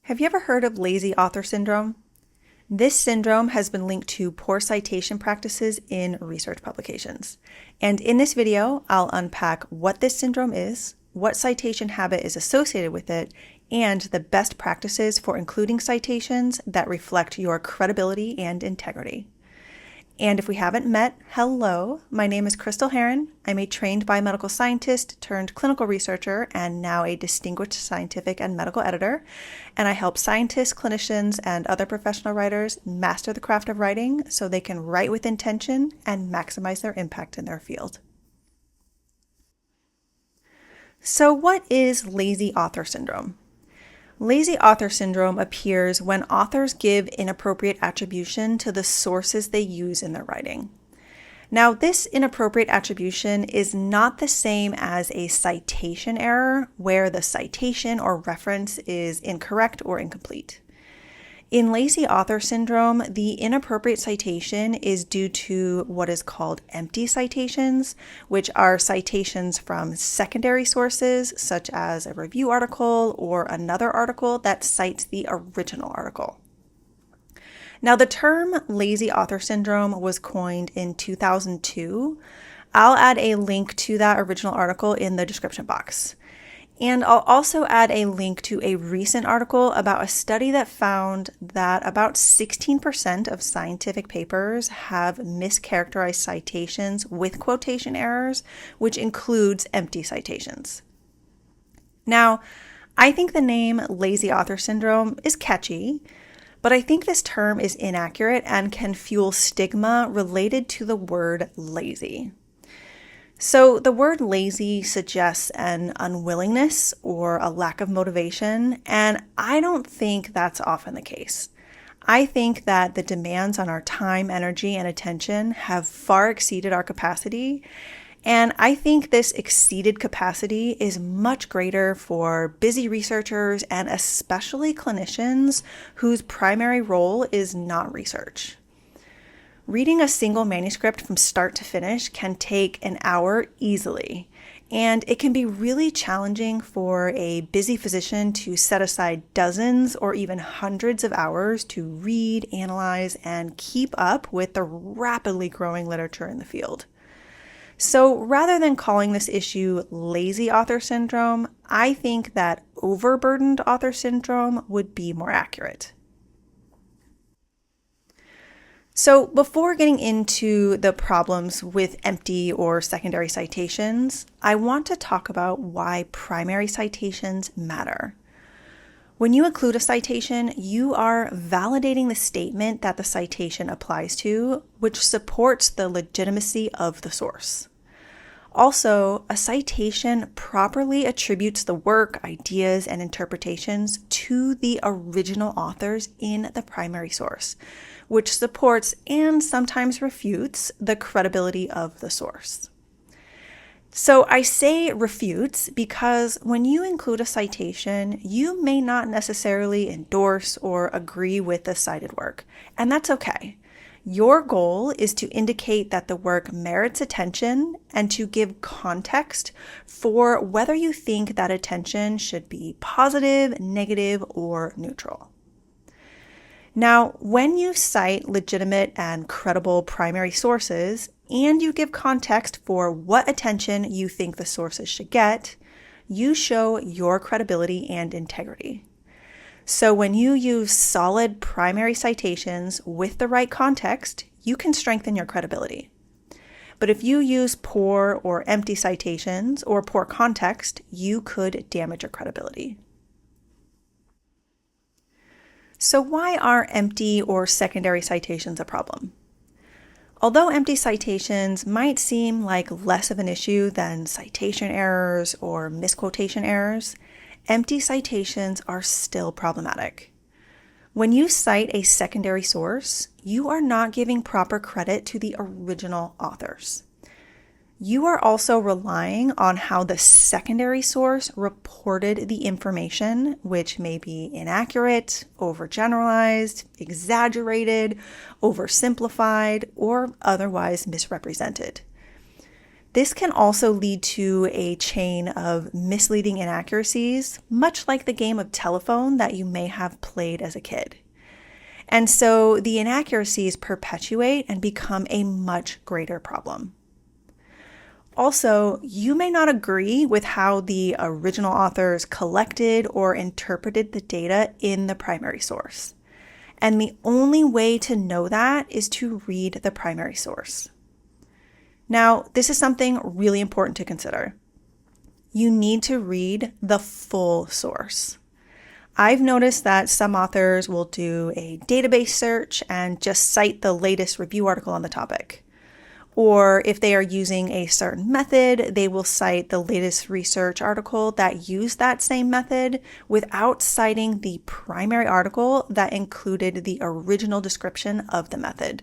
Have you ever heard of lazy author syndrome? This syndrome has been linked to poor citation practices in research publications. And in this video, I'll unpack what this syndrome is, what citation habit is associated with it, and the best practices for including citations that reflect your credibility and integrity. And if we haven't met, hello, my name is Crystal Heron. I'm a trained biomedical scientist turned clinical researcher and now a distinguished scientific and medical editor. And I help scientists, clinicians, and other professional writers master the craft of writing so they can write with intention and maximize their impact in their field. So what is lazy author syndrome? Lazy author syndrome appears when authors give inappropriate attribution to the sources they use in their writing. Now, this inappropriate attribution is not the same as a citation error, where the citation or reference is incorrect or incomplete. In lazy author syndrome, the inappropriate citation is due to what is called empty citations, which are citations from secondary sources, such as a review article or another article that cites the original article. Now, the term lazy author syndrome was coined in 2002. I'll add a link to that original article in the description box. And I'll also add a link to a recent article about a study that found that about 16% of scientific papers have mischaracterized citations with quotation errors, which includes empty citations. Now, I think the name lazy author syndrome is catchy, but I think this term is inaccurate and can fuel stigma related to the word lazy. So the word lazy suggests an unwillingness or a lack of motivation, and I don't think that's often the case. I think that the demands on our time, energy, and attention have far exceeded our capacity, and I think this exceeded capacity is much greater for busy researchers and especially clinicians whose primary role is not research. Reading a single manuscript from start to finish can take an hour easily, and it can be really challenging for a busy physician to set aside dozens or even hundreds of hours to read, analyze, and keep up with the rapidly growing literature in the field. So rather than calling this issue lazy author syndrome, I think that overburdened author syndrome would be more accurate. So before getting into the problems with empty or secondary citations, I want to talk about why primary citations matter. When you include a citation, you are validating the statement that the citation applies to, which supports the legitimacy of the source. Also, a citation properly attributes the work, ideas, and interpretations to the original authors in the primary source, which supports and sometimes refutes the credibility of the source. So I say refutes because when you include a citation, you may not necessarily endorse or agree with the cited work, and that's okay. Your goal is to indicate that the work merits attention and to give context for whether you think that attention should be positive, negative, or neutral. Now, when you cite legitimate and credible primary sources and you give context for what attention you think the sources should get, you show your credibility and integrity. So when you use solid primary citations with the right context, you can strengthen your credibility. But if you use poor or empty citations or poor context, you could damage your credibility. So why are empty or secondary citations a problem? Although empty citations might seem like less of an issue than citation errors or misquotation errors, empty citations are still problematic. When you cite a secondary source, you are not giving proper credit to the original authors. You are also relying on how the secondary source reported the information, which may be inaccurate, overgeneralized, exaggerated, oversimplified, or otherwise misrepresented. This can also lead to a chain of misleading inaccuracies, much like the game of telephone that you may have played as a kid. And so the inaccuracies perpetuate and become a much greater problem. Also, you may not agree with how the original authors collected or interpreted the data in the primary source. And the only way to know that is to read the primary source. Now, this is something really important to consider. You need to read the full source. I've noticed that some authors will do a database search and just cite the latest review article on the topic. Or if they are using a certain method, they will cite the latest research article that used that same method without citing the primary article that included the original description of the method.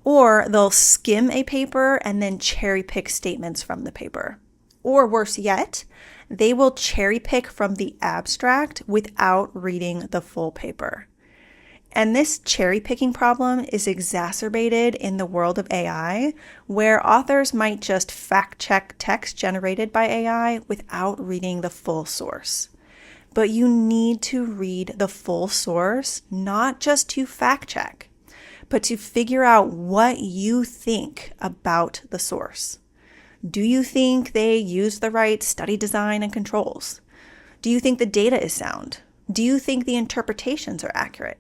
Or they'll skim a paper and then cherry pick statements from the paper. Or worse yet, they will cherry pick from the abstract without reading the full paper. And this cherry picking problem is exacerbated in the world of AI, where authors might just fact check text generated by AI without reading the full source. But you need to read the full source, not just to fact check, but to figure out what you think about the source. Do you think they used the right study design and controls? Do you think the data is sound? Do you think the interpretations are accurate?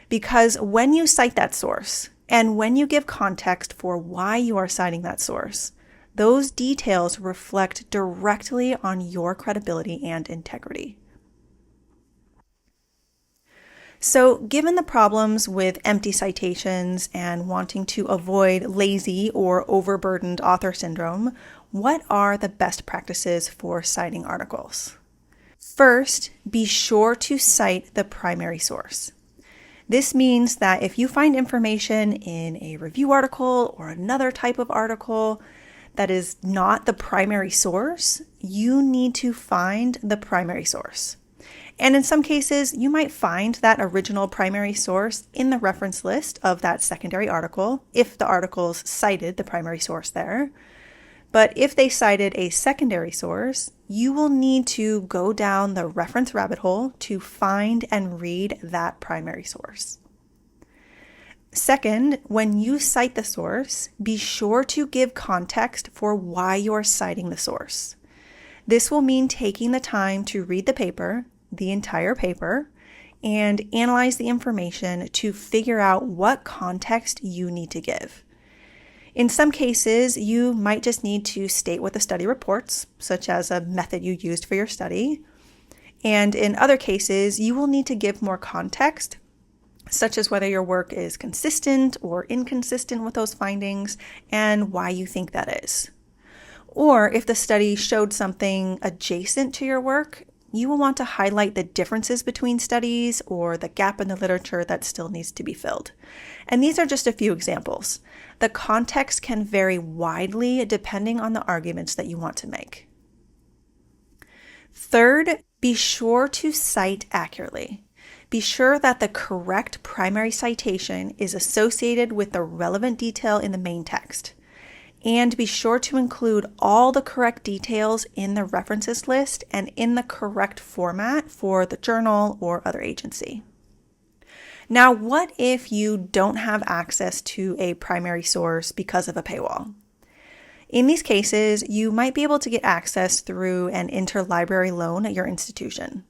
Because when you cite that source, and when you give context for why you are citing that source, those details reflect directly on your credibility and integrity. So, given the problems with empty citations and wanting to avoid lazy or overburdened author syndrome, what are the best practices for citing articles? First, be sure to cite the primary source. This means that if you find information in a review article or another type of article that is not the primary source, you need to find the primary source. And in some cases, you might find that original primary source in the reference list of that secondary article, if the articles cited the primary source there. But if they cited a secondary source, you will need to go down the reference rabbit hole to find and read that primary source. Second, when you cite the source, be sure to give context for why you're citing the source. This will mean taking the time to read the paper, the entire paper, and analyze the information to figure out what context you need to give. In some cases, you might just need to state what the study reports, such as a method you used for your study. And in other cases, you will need to give more context, such as whether your work is consistent or inconsistent with those findings and why you think that is. Or if the study showed something adjacent to your work, you will want to highlight the differences between studies or the gap in the literature that still needs to be filled. And these are just a few examples. The context can vary widely depending on the arguments that you want to make. Third, be sure to cite accurately. Be sure that the correct primary citation is associated with the relevant detail in the main text. And be sure to include all the correct details in the references list and in the correct format for the journal or other agency. Now, what if you don't have access to a primary source because of a paywall? In these cases, you might be able to get access through an interlibrary loan at your institution.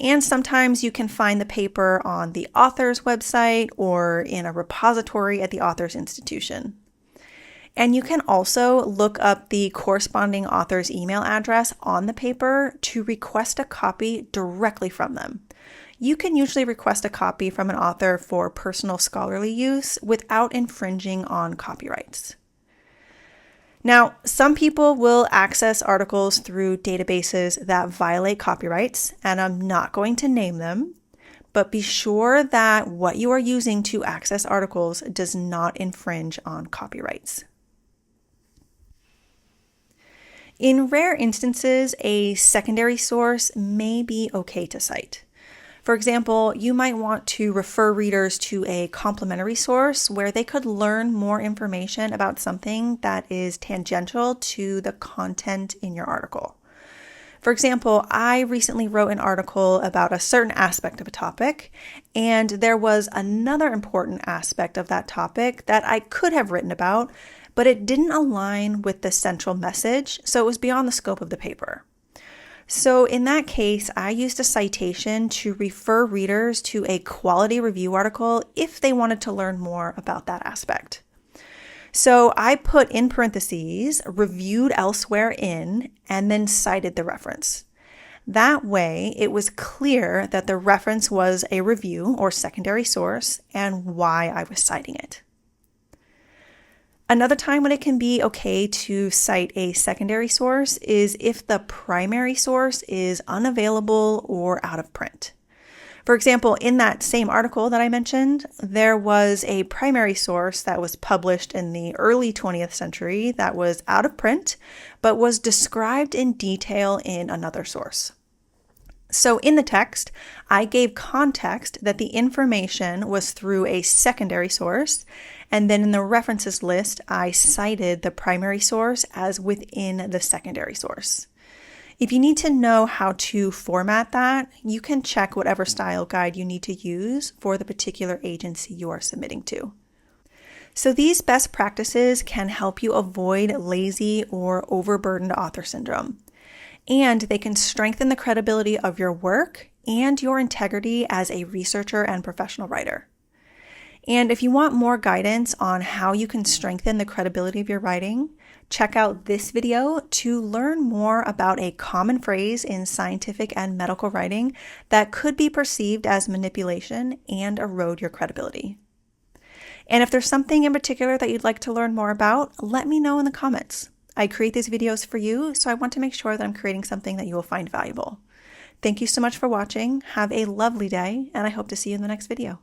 And sometimes you can find the paper on the author's website or in a repository at the author's institution. And you can also look up the corresponding author's email address on the paper to request a copy directly from them. You can usually request a copy from an author for personal scholarly use without infringing on copyrights. Now, some people will access articles through databases that violate copyrights, and I'm not going to name them, but be sure that what you are using to access articles does not infringe on copyrights. In rare instances, a secondary source may be okay to cite. For example, you might want to refer readers to a complementary source where they could learn more information about something that is tangential to the content in your article. For example, I recently wrote an article about a certain aspect of a topic, and there was another important aspect of that topic that I could have written about, but it didn't align with the central message, so it was beyond the scope of the paper. So in that case, I used a citation to refer readers to a quality review article if they wanted to learn more about that aspect. So I put in parentheses, reviewed elsewhere in, and then cited the reference. That way, it was clear that the reference was a review or secondary source and why I was citing it. Another time when it can be okay to cite a secondary source is if the primary source is unavailable or out of print. For example, in that same article that I mentioned, there was a primary source that was published in the early 20th century that was out of print, but was described in detail in another source. So in the text, I gave context that the information was through a secondary source, and then in the references list, I cited the primary source as within the secondary source. If you need to know how to format that, you can check whatever style guide you need to use for the particular agency you are submitting to. So these best practices can help you avoid lazy or overburdened author syndrome. And they can strengthen the credibility of your work and your integrity as a researcher and professional writer. And if you want more guidance on how you can strengthen the credibility of your writing, check out this video to learn more about a common phrase in scientific and medical writing that could be perceived as manipulation and erode your credibility. And if there's something in particular that you'd like to learn more about, let me know in the comments. I create these videos for you, so I want to make sure that I'm creating something that you will find valuable. Thank you so much for watching. Have a lovely day, and I hope to see you in the next video.